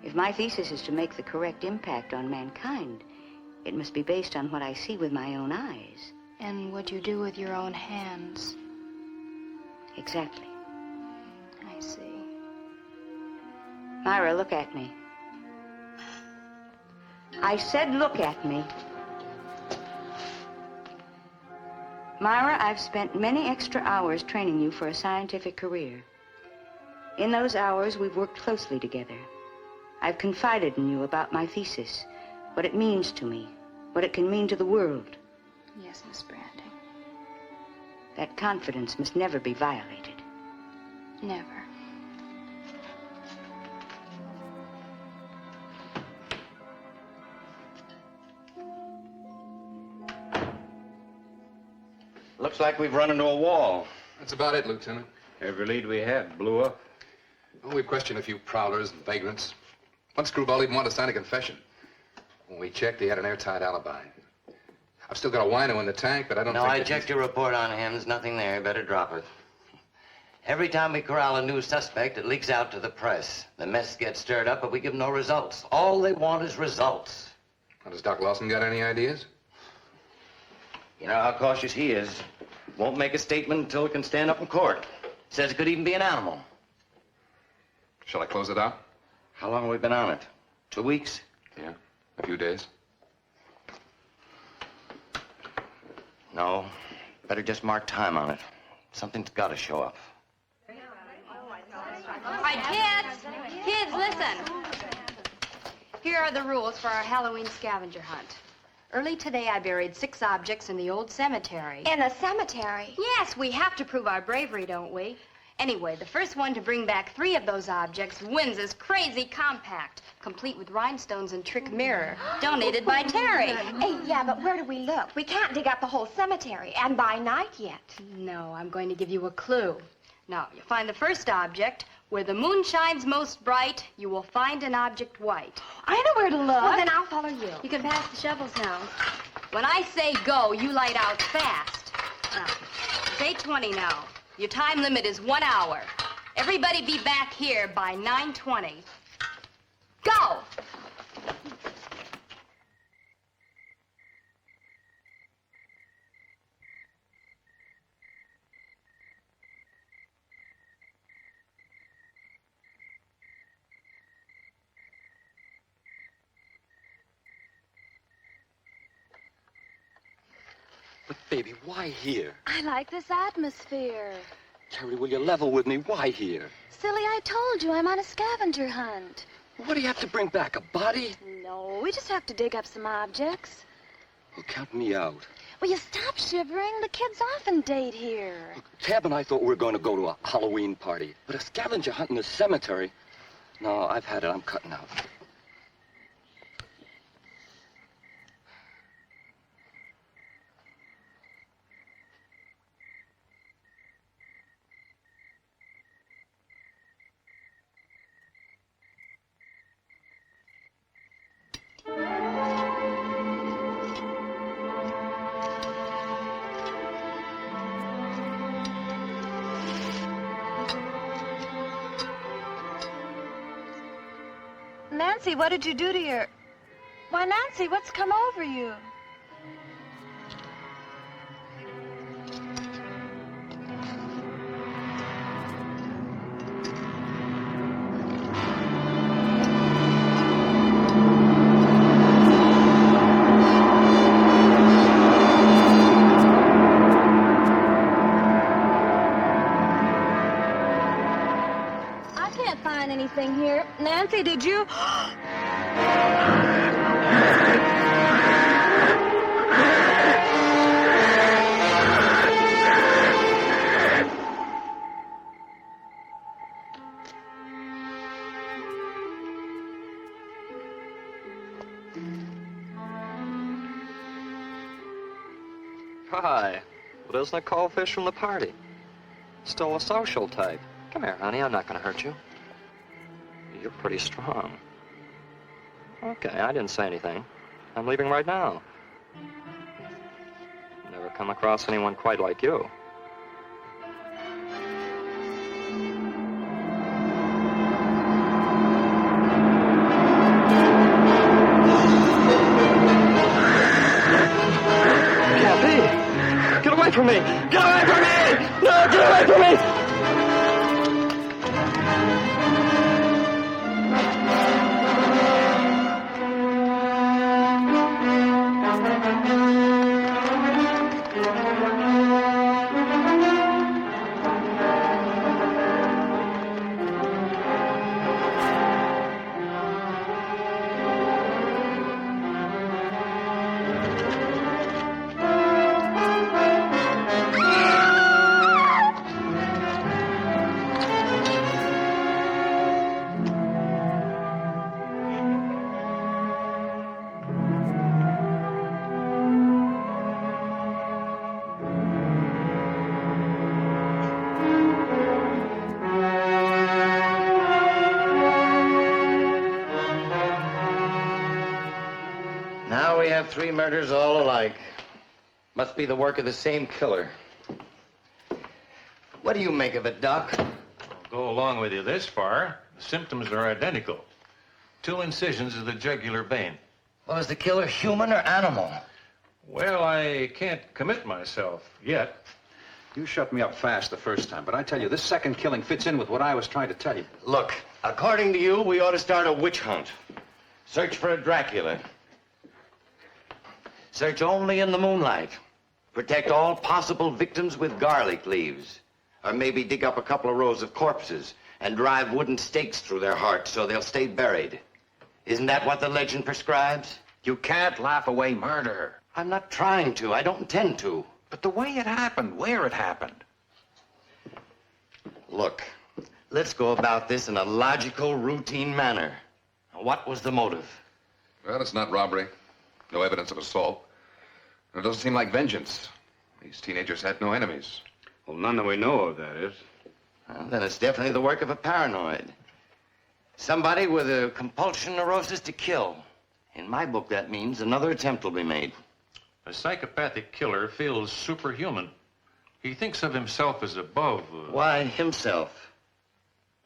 If my thesis is to make the correct impact on mankind, it must be based on what I see with my own eyes. And what you do with your own hands. Exactly. I see. Myra, look at me. I said look at me. Myra, I've spent many extra hours training you for a scientific career. In those hours, we've worked closely together. I've confided in you about my thesis, what it means to me, what it can mean to the world. Yes, Miss Branding. That confidence must never be violated. Never. Looks like we've run into a wall. That's about it, Lieutenant. Every lead we had blew up. Well, we've questioned a few prowlers and vagrants. One screwball even wanted to sign a confession. When we checked, he had an airtight alibi. I've still got a wino in the tank, but I don't No, think I that checked your report on him. There's nothing there. Better drop it. Every time we corral a new suspect, it leaks out to the press. The mess gets stirred up, but we give no results. All they want is results. Well, has Doc Lawson got any ideas? You know how cautious he is. Won't make a statement until it can stand up in court. Says it could even be an animal. Shall I close it out? How long have we been on it? 2 weeks? Yeah, a few days. No. Better just mark time on it. Something's got to show up. All right, kids, listen. Here are the rules for our Halloween scavenger hunt. Early today, I buried 6 objects in the old cemetery. In a cemetery? Yes, we have to prove our bravery, don't we? Anyway, the first one to bring back 3 of those objects wins this crazy compact, complete with rhinestones and trick mirror, donated by Terry. Hey, yeah, but where do we look? We can't dig up the whole cemetery, and by night yet. No, I'm going to give you a clue. Now, you find the first object. Where the moon shines most bright, you will find an object white. I know where to look. Well, then I'll follow you. You can pass the shovels now. When I say go, you light out fast. Now, it's 8:20 now. Your time limit is 1 hour. Everybody be back here by 9:20. Go! But, baby, why here? I like this atmosphere. Terry, will you level with me? Why here? Silly, I told you I'm on a scavenger hunt. What do you have to bring back, a body? No, we just have to dig up some objects. Well, count me out. Will you stop shivering? The kids often date here. Tab and I thought we were going to go to a Halloween party. But a scavenger hunt in the cemetery? No, I've had it. I'm cutting out. Nancy, what did you do to your... Why, Nancy, what's come over you? I can't find anything here. Nancy, did you... Hi. Well, isn't a cold fish from the party? Still a social type. Come here, honey. I'm not going to hurt you. You're pretty strong. Okay, I didn't say anything. I'm leaving right now. Never come across anyone quite like you. Can't be! Get away from me! Get away from me! No, get away from me! Now we have 3 murders all alike. Must be the work of the same killer. What do you make of it, Doc? I'll go along with you this far. The symptoms are identical. 2 incisions of the jugular vein. Well, is the killer human or animal? Well, I can't commit myself yet. You shut me up fast the first time, but I tell you, this second killing fits in with what I was trying to tell you. Look, according to you, we ought to start a witch hunt. Search for a Dracula. Search only in the moonlight. Protect all possible victims with garlic leaves. Or maybe dig up a couple of rows of corpses and drive wooden stakes through their hearts so they'll stay buried. Isn't that what the legend prescribes? You can't laugh away murder. I'm not trying to. I don't intend to. But the way it happened, where it happened. Look, let's go about this in a logical, routine manner. What was the motive? Well, it's not robbery. No evidence of assault. And it doesn't seem like vengeance. These teenagers had no enemies. Well, none that we know of, that is. Well, then it's definitely the work of a paranoid. Somebody with a compulsion neurosis to kill. In my book, that means another attempt will be made. A psychopathic killer feels superhuman. He thinks of himself as above. Why himself?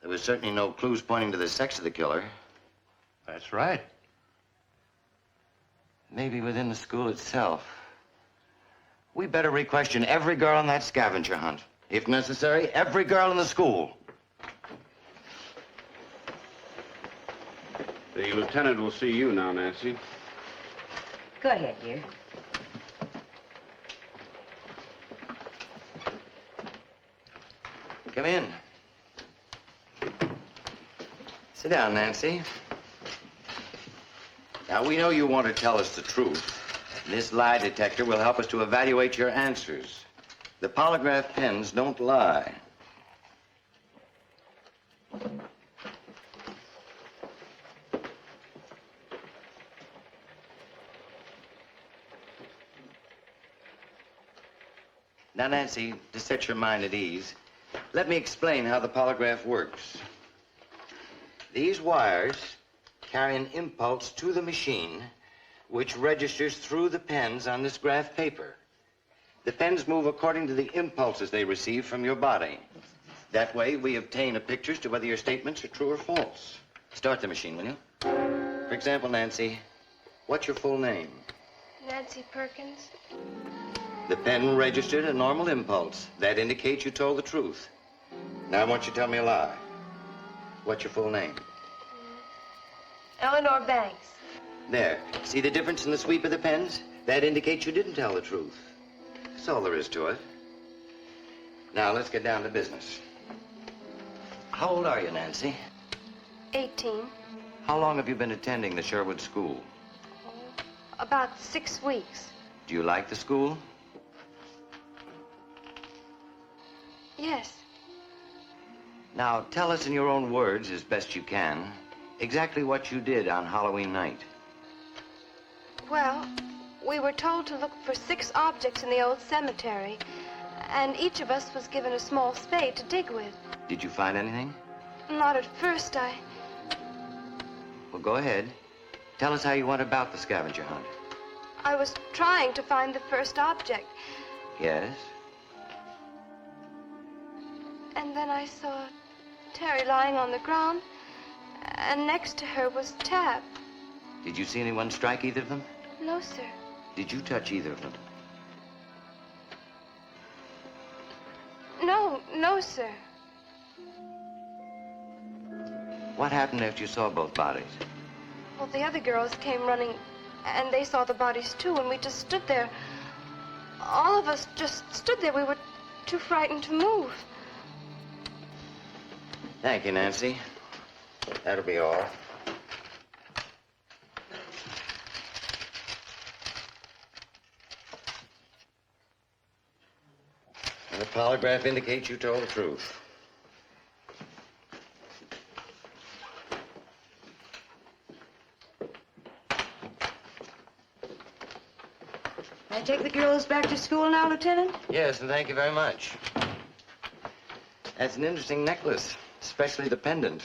There was certainly no clues pointing to the sex of the killer. That's right. Maybe within the school itself. We better re-question every girl on that scavenger hunt. If necessary, every girl in the school. The lieutenant will see you now, Nancy. Go ahead, dear. Come in. Sit down, Nancy. Now, we know you want to tell us the truth. This lie detector will help us to evaluate your answers. The polygraph pens don't lie. Now, Nancy, to set your mind at ease, let me explain how the polygraph works. These wires carry an impulse to the machine, which registers through the pens on this graph paper. The pens move according to the impulses they receive from your body. That way, we obtain a picture as to whether your statements are true or false. Start the machine, will you? For example, Nancy, what's your full name? Nancy Perkins. The pen registered a normal impulse. That indicates you told the truth. Now I want you to tell me a lie. What's your full name? Eleanor Banks. There. See the difference in the sweep of the pens? That indicates you didn't tell the truth. That's all there is to it. Now let's get down to business. How old are you, Nancy? 18. How long have you been attending the Sherwood School? About 6 weeks. Do you like the school? Yes. Now, tell us in your own words, as best you can, exactly what you did on Halloween night. Well, we were told to look for 6 objects in the old cemetery, and each of us was given a small spade to dig with. Did you find anything? Not at first. Well, go ahead. Tell us how you went about the scavenger hunt. I was trying to find the first object, Yes? and then I saw Terry lying on the ground, and next to her was Tab. Did you see anyone strike either of them? No, sir. Did you touch either of them? No, sir. What happened after you saw both bodies? Well, the other girls came running, and they saw the bodies, too, and we just stood there. All of us just stood there. We were too frightened to move. Thank you, Nancy. That'll be all. And the polygraph indicates you told the truth. May I take the girls back to school now, Lieutenant? Yes, and thank you very much. That's an interesting necklace, especially the pendant.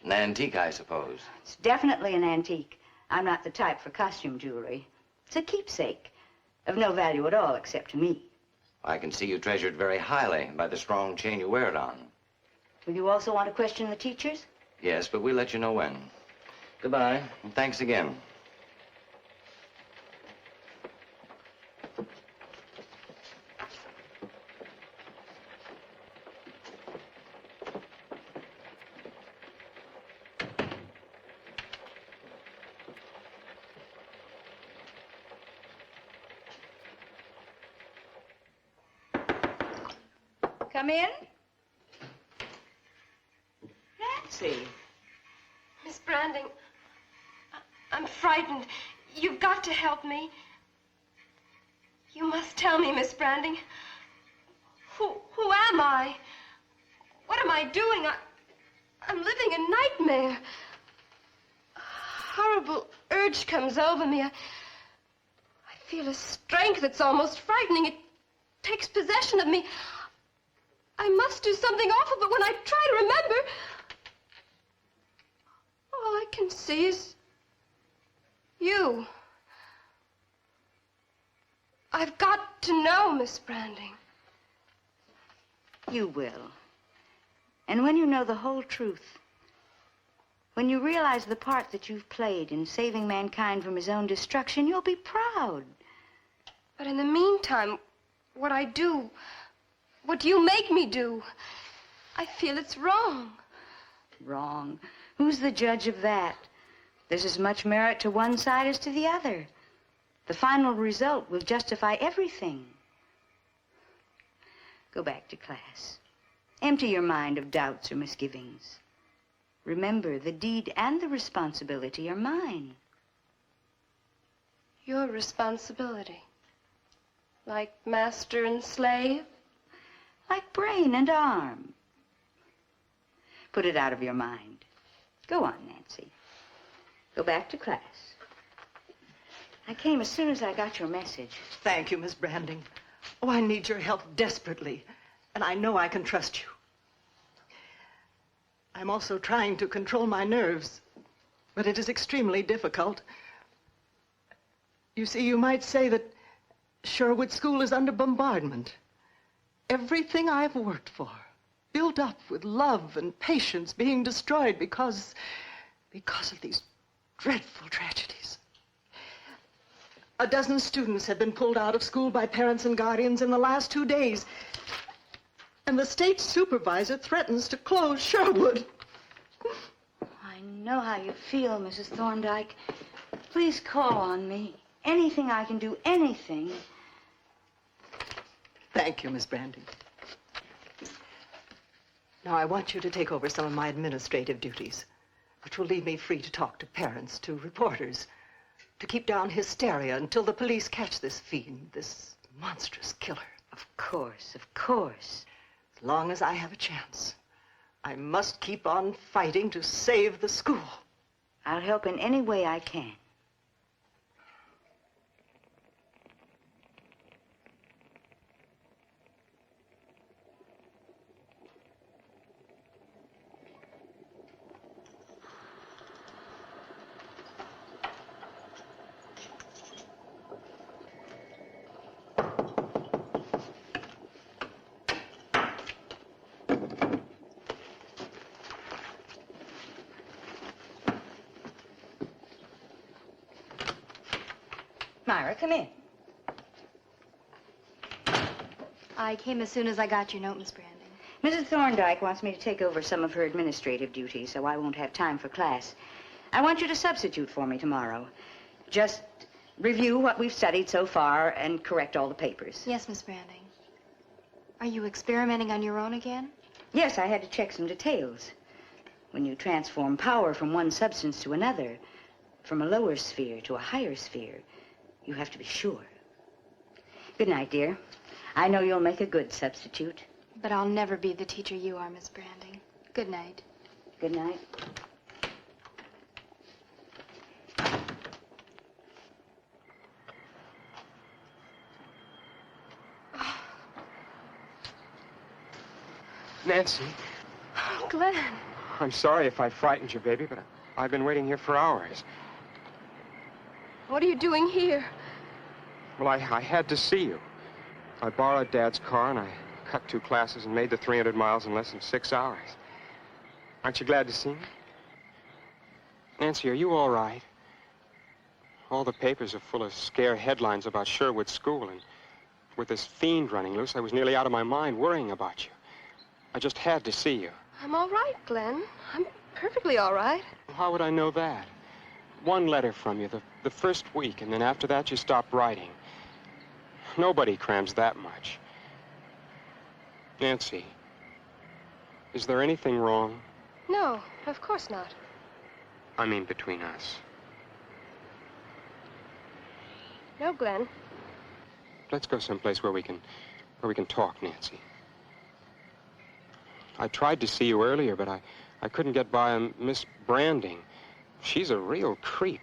An antique, I suppose. It's definitely an antique. I'm not the type for costume jewelry. It's a keepsake of no value at all except to me. I can see you treasure it very highly by the strong chain you wear it on. Will you also want to question the teachers? Yes, but we'll let you know when. Goodbye, and thanks again. Come in. Nancy. Miss Branding, I'm frightened. You've got to help me. You must tell me, Miss Branding. Who am I? What am I doing? I'm living a nightmare. A horrible urge comes over me. I feel a strength that's almost frightening. It takes possession of me. I must do something awful, but when I try to remember, all I can see is you. I've got to know, Miss Branding. You will. And when you know the whole truth, when you realize the part that you've played in saving mankind from his own destruction, you'll be proud. But in the meantime, what I do, what you make me do, I feel it's wrong. Wrong? Who's the judge of that? There's as much merit to one side as to the other. The final result will justify everything. Go back to class. Empty your mind of doubts or misgivings. Remember, the deed and the responsibility are mine. Your responsibility. Like master and slave? Like brain and arm. Put it out of your mind. Go on, Nancy. Go back to class. I came as soon as I got your message. Thank you, Miss Branding. Oh, I need your help desperately, and I know I can trust you. I'm also trying to control my nerves, but it is extremely difficult. You see, you might say that Sherwood School is under bombardment. Everything I've worked for, built up with love and patience, being destroyed because of these dreadful tragedies. A dozen students have been pulled out of school by parents and guardians in the last 2 days. And the state supervisor threatens to close Sherwood. I know how you feel, Mrs. Thorndike. Please call on me. Anything I can do, anything. Thank you, Miss Branding. Now, I want you to take over some of my administrative duties, which will leave me free to talk to parents, to reporters, to keep down hysteria until the police catch this fiend, this monstrous killer. Of course, of course. As long as I have a chance, I must keep on fighting to save the school. I'll help in any way I can. Myra, come in. I came as soon as I got your note, Miss Branding. Mrs. Thorndike wants me to take over some of her administrative duties, so I won't have time for class. I want you to substitute for me tomorrow. Just review what we've studied so far and correct all the papers. Yes, Miss Branding. Are you experimenting on your own again? Yes, I had to check some details. When you transform power from one substance to another, from a lower sphere to a higher sphere, you have to be sure. Good night, dear. I know you'll make a good substitute. But I'll never be the teacher you are, Miss Branding. Good night. Good night. Nancy. Oh, Glenn. I'm sorry if I frightened you, baby, but I've been waiting here for hours. What are you doing here? Well, I had to see you. I borrowed Dad's car, and I cut 2 classes and made the 300 miles in less than 6 hours. Aren't you glad to see me? Nancy, are you all right? All the papers are full of scare headlines about Sherwood School, and with this fiend running loose, I was nearly out of my mind worrying about you. I just had to see you. I'm all right, Glenn. I'm perfectly all right. Well, how would I know that? 1 letter from you the first week, and then after that you stopped writing. Nobody crams that much. Nancy, is there anything wrong? No, of course not. I mean, between us. No, Glenn. Let's go someplace where we can talk, Nancy. I tried to see you earlier, but I couldn't get by Miss Branding. She's a real creep.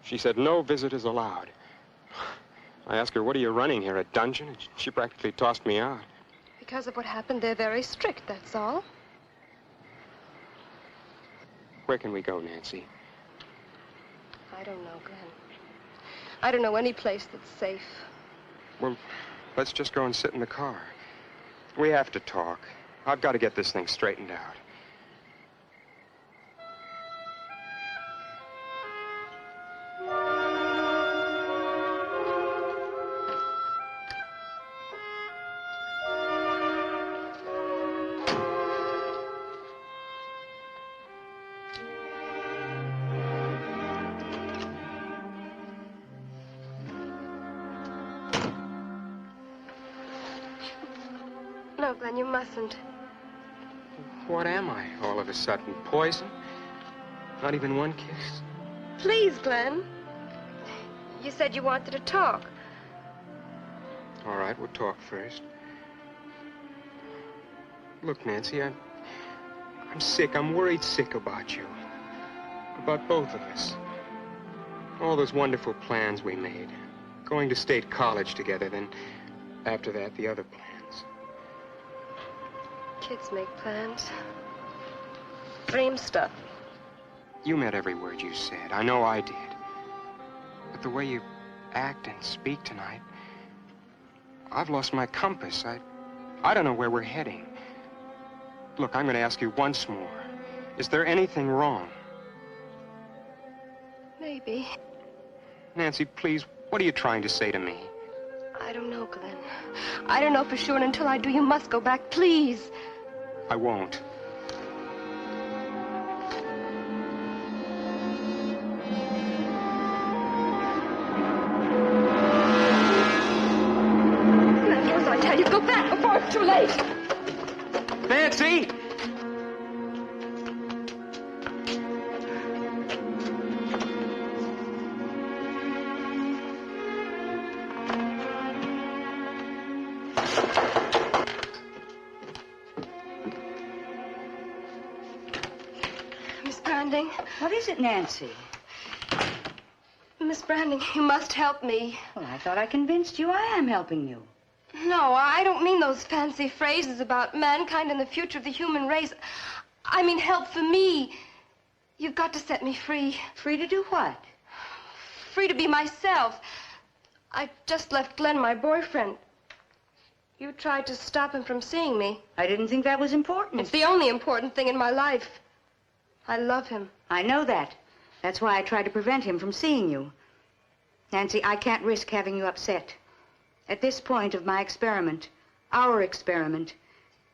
She said no visitors allowed. I asked her, what are you running here, a dungeon? And she practically tossed me out. Because of what happened, they're very strict, that's all. Where can we go, Nancy? I don't know, Glenn. I don't know any place that's safe. Well, let's just go and sit in the car. We have to talk. I've got to get this thing straightened out. No, Glenn, you mustn't. What am I, all of a sudden? Poison? Not even 1 kiss? Please, Glenn. You said you wanted to talk. All right, we'll talk first. Look, Nancy, I'm sick. I'm worried sick about you. About both of us. All those wonderful plans we made. Going to state college together, then after that, the other plans. Kids make plans. Dream stuff. You meant every word you said. I know I did. But the way you act and speak tonight, I've lost my compass. I don't know where we're heading. Look, I'm going to ask you once more. Is there anything wrong? Maybe. Nancy, please, what are you trying to say to me? I don't know, Glenn. I don't know for sure, and until I do, you must go back, please. I won't. Glenn, do as I tell you. Go back before it's too late. Nancy! What is it, Nancy? Miss Branding, you must help me. Well, I thought I convinced you I am helping you. No, I don't mean those fancy phrases about mankind and the future of the human race. I mean help for me. You've got to set me free. Free to do what? Free to be myself. I just left Glenn, my boyfriend. You tried to stop him from seeing me. I didn't think that was important. It's the only important thing in my life. I love him. I know that. That's why I tried to prevent him from seeing you. Nancy, I can't risk having you upset. At this point of my experiment, our experiment,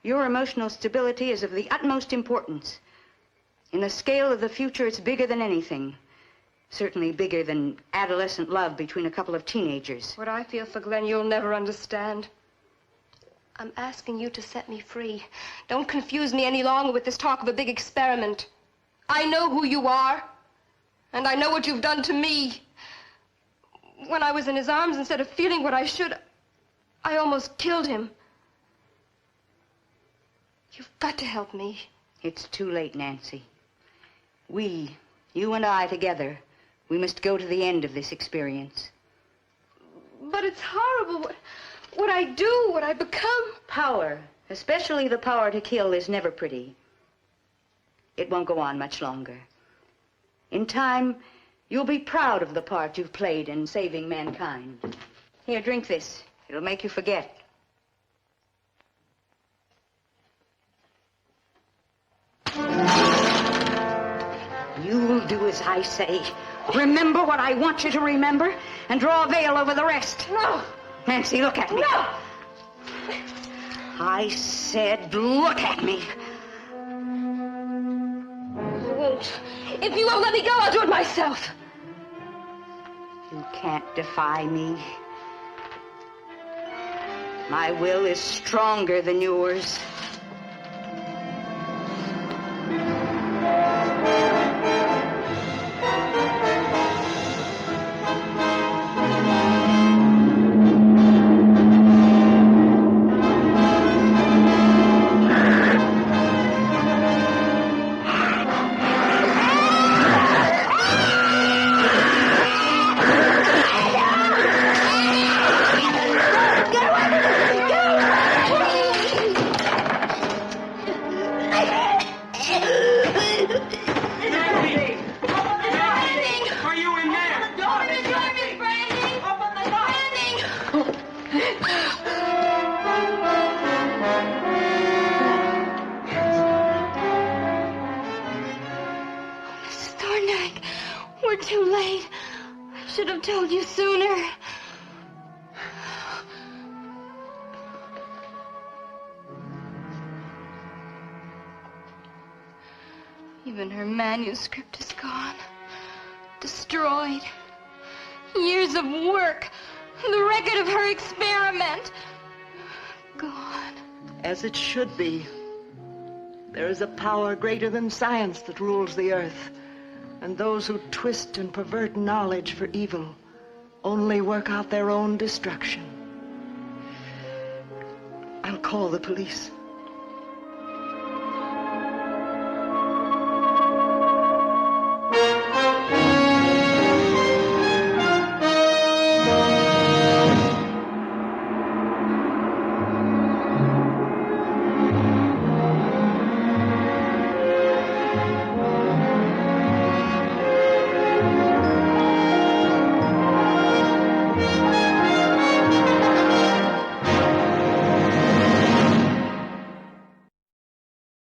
your emotional stability is of the utmost importance. In the scale of the future, it's bigger than anything. Certainly bigger than adolescent love between a couple of teenagers. What I feel for Glenn, you'll never understand. I'm asking you to set me free. Don't confuse me any longer with this talk of a big experiment. I know who you are, and I know what you've done to me. When I was in his arms, instead of feeling what I should, I almost killed him. You've got to help me. It's too late, Nancy. We, you and I together, we must go to the end of this experience. But it's horrible. What I do, what I become. Power, especially the power to kill, is never pretty. It won't go on much longer. In time, you'll be proud of the part you've played in saving mankind. Here, drink this. It'll make you forget. You'll do as I say. Remember what I want you to remember and draw a veil over the rest. No. Nancy, look at me. No. I said look at me. I won't. If you won't let me go, I'll do it myself. You can't defy me. My will is stronger than yours. Told you sooner. Even her manuscript is gone. Destroyed. Years of work. The record of her experiment. Gone. As it should be. There is a power greater than science that rules the earth. And those who twist and pervert knowledge for evil only work out their own destruction. I'll call the police.